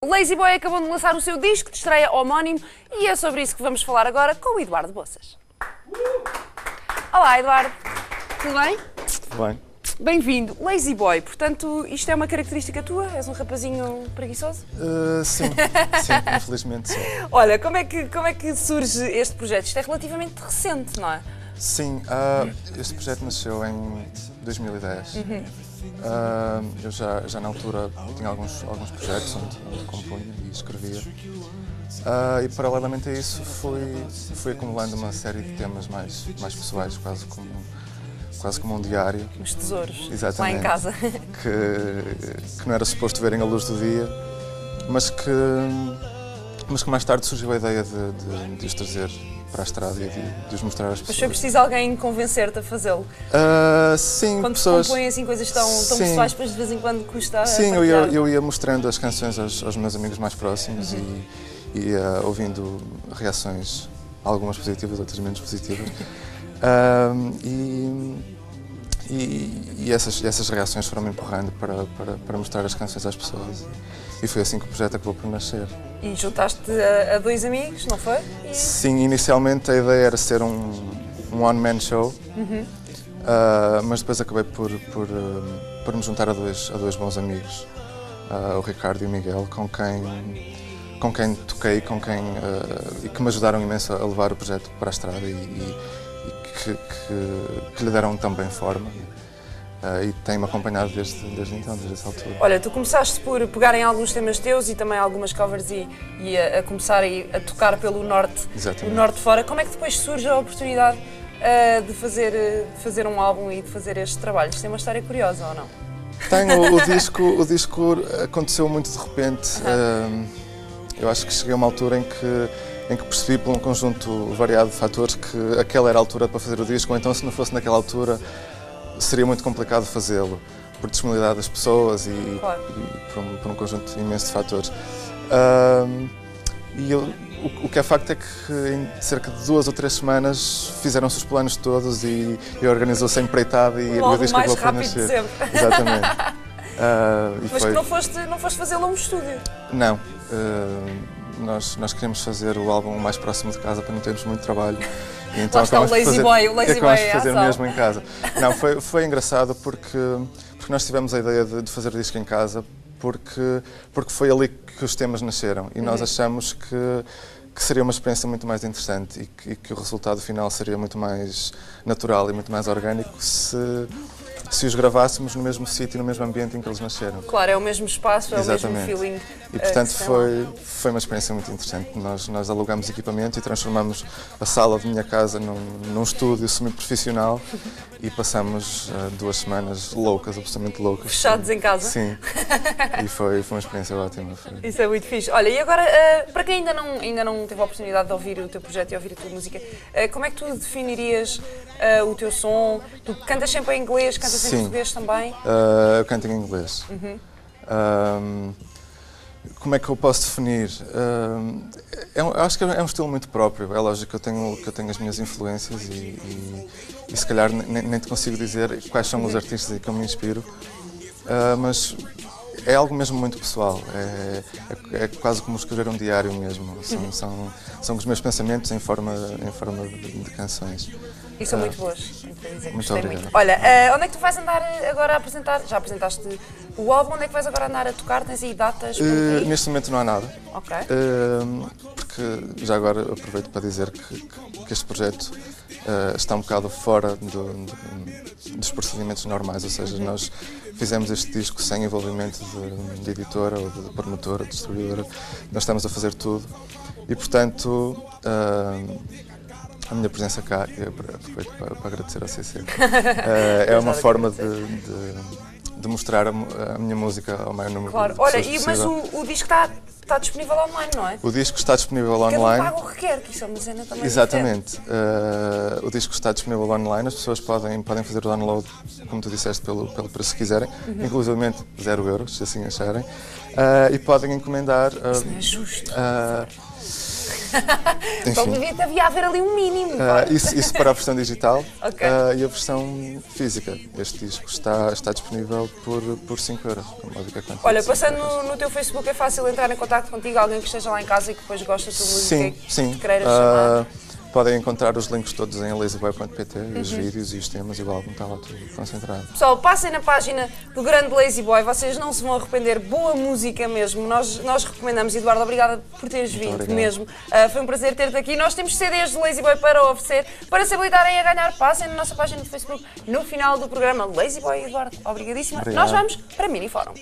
O Lazy Boy acabou de lançar o seu disco de estreia homónimo e é sobre isso que vamos falar agora com o Eduardo Boças. Olá, Eduardo. Tudo bem? Tudo bem. Bem-vindo. Lazy Boy, portanto, isto é uma característica tua? És um rapazinho preguiçoso? Sim, infelizmente sim. Olha, como é que surge este projeto? Isto é relativamente recente, não é? Sim, este projeto nasceu em 2010. Eu já na altura tinha alguns projetos onde compunha e escrevia. E paralelamente a isso fui acumulando uma série de temas mais pessoais, quase como um diário. Os tesouros, exatamente, lá em casa. Que não era suposto verem a luz do dia, mas que mais tarde surgiu a ideia de os trazer para a estrada e de os mostrar às pessoas. Mas foi preciso alguém convencer-te a fazê-lo? Sim, quando pessoas... compõem assim coisas tão pessoais, depois de vez em quando custa. Sim, eu ia mostrando as canções aos meus amigos mais próximos e ia ouvindo reações, algumas positivas, outras menos positivas. E essas reações foram-me empurrando para mostrar as canções às pessoas. E foi assim que o projeto acabou por nascer. E juntaste a dois amigos, não foi? Sim, inicialmente a ideia era ser um one-man show, mas depois acabei por me juntar a dois bons amigos, o Ricardo e o Miguel, com quem toquei e que me ajudaram imenso a levar o projeto para a estrada e que lhe deram também forma. E tem-me acompanhado desde então, desde essa altura. Olha, tu começaste por pegarem alguns temas teus e também algumas covers e a começar a tocar pelo norte, Exatamente. o norte fora. Como é que depois surge a oportunidade de fazer um álbum e de fazer este trabalho? Isto é uma história curiosa, ou não? Tenho, o disco aconteceu muito de repente. Eu acho que cheguei a uma altura em que percebi por um conjunto variado de fatores que aquela era a altura para fazer o disco, ou então se não fosse naquela altura seria muito complicado fazê-lo, por disponibilidade das pessoas Claro. e por um conjunto imenso de fatores. O que é facto é que em cerca de 2 ou 3 semanas fizeram-se os planos todos e organizou-se a empreitada e o disco acabou por nascer. Sempre. Exatamente. Mas que não foste fazê-lo a um estúdio? Não. Nós queríamos fazer o álbum o mais próximo de casa para não termos muito trabalho. E então lá está o Lazy Boy é fazer mesmo em casa. Não, foi engraçado porque nós tivemos a ideia de fazer o disco em casa porque foi ali que os temas nasceram e nós achamos que seria uma experiência muito mais interessante e que o resultado final seria muito mais natural e muito mais orgânico se os gravássemos no mesmo sítio, no mesmo ambiente em que eles nasceram. Claro, é o mesmo espaço, é Exatamente. O mesmo feeling. E portanto foi uma experiência muito interessante. Nós alugamos equipamento e transformamos a sala de minha casa num estúdio semi-profissional e passamos 2 semanas loucas, absolutamente loucas. Fechados em casa? Sim. E foi uma experiência ótima. Isso é muito fixe. Olha, e agora, para quem ainda não teve a oportunidade de ouvir o teu projeto e ouvir a tua música, como é que tu definirias o teu som? Tu cantas sempre em inglês, cantas em português também? Eu canto em inglês. Como é que eu posso definir? Eu acho que é um estilo muito próprio. É lógico que eu tenho as minhas influências e se calhar nem te consigo dizer quais são os artistas em que eu me inspiro, mas é algo mesmo muito pessoal. É quase como escrever um diário mesmo. São os meus pensamentos em forma de canções. E são muito boas, tenho que dizer. Muito obrigado. Muito. Olha, onde é que tu vais andar agora a apresentar? Já apresentaste o álbum, onde é que vais agora andar a tocar? Tens aí datas? Neste momento não há nada. Ok. Porque já agora aproveito para dizer que este projeto está um bocado fora dos procedimentos normais, ou seja, nós fizemos este disco sem envolvimento de editora ou de promotora, de distribuidora. Nós estamos a fazer tudo e, portanto, a minha presença cá, e aproveito para agradecer ao CC, é uma forma de mostrar a minha música ao maior número de pessoas possível. Mas o disco está disponível online, não é? O disco está disponível online. Cada um paga o que quer, que isso é uma cena também. Exatamente. O disco está disponível online, as pessoas podem fazer o download, como tu disseste, pelo preço que quiserem, inclusive 0 euros, se assim acharem, e podem encomendar. Isso não é justo. Então devia haver ali um mínimo. Isso para a versão digital Ok. e a versão física. Este disco está disponível por 5 euros. Olha, passando no teu Facebook é fácil entrar em contato contigo, alguém que esteja lá em casa e que depois gosta da tua música e que te queiras chamar. Podem encontrar os links todos em lazyboy.pt, os vídeos e os temas e o álbum está lá tudo concentrado. Pessoal, passem na página do grande Lazy Boy, vocês não se vão arrepender, boa música mesmo, nós recomendamos. Eduardo, obrigada por teres vindo mesmo, foi um prazer ter-te aqui. Nós temos CDs do Lazy Boy para oferecer, para se habilitarem a ganhar, passem na nossa página do Facebook no final do programa. Lazy Boy, Eduardo, obrigadíssima. Obrigado. Nós vamos para Mini Fórum.